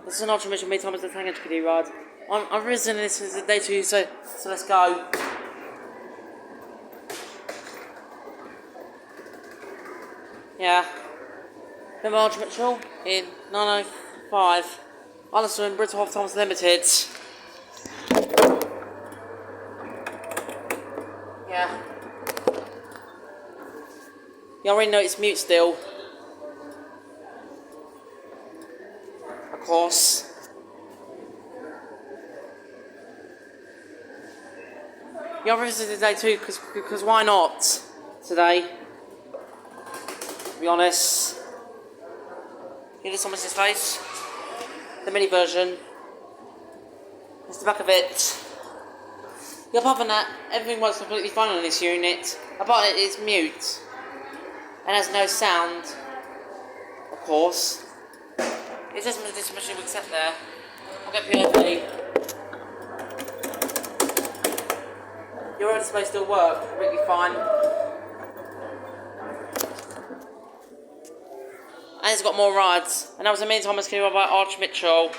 This is an ultra mission made Thomas the Tank Kiddie ride. I'm risen this is day 2, so let's go. Yeah. Remember Ultra Mitchell in 905. Alistair and Brittle Thomas Limited. Yeah. You already know it's mute still. Of course. You already visited day 2 because why not today? To be honest. Here is Thomas's face. The mini version. It's the back of it. Yeah, apart from that, everything works completely fine on this unit. Apart from it's mute. And has no sound. Of course. It's just this machine we set there. I'll get PFP. Your own space still work completely fine. And it's got more rides. And that was a mini Thomas Kiddie ride by Arch Mitchell.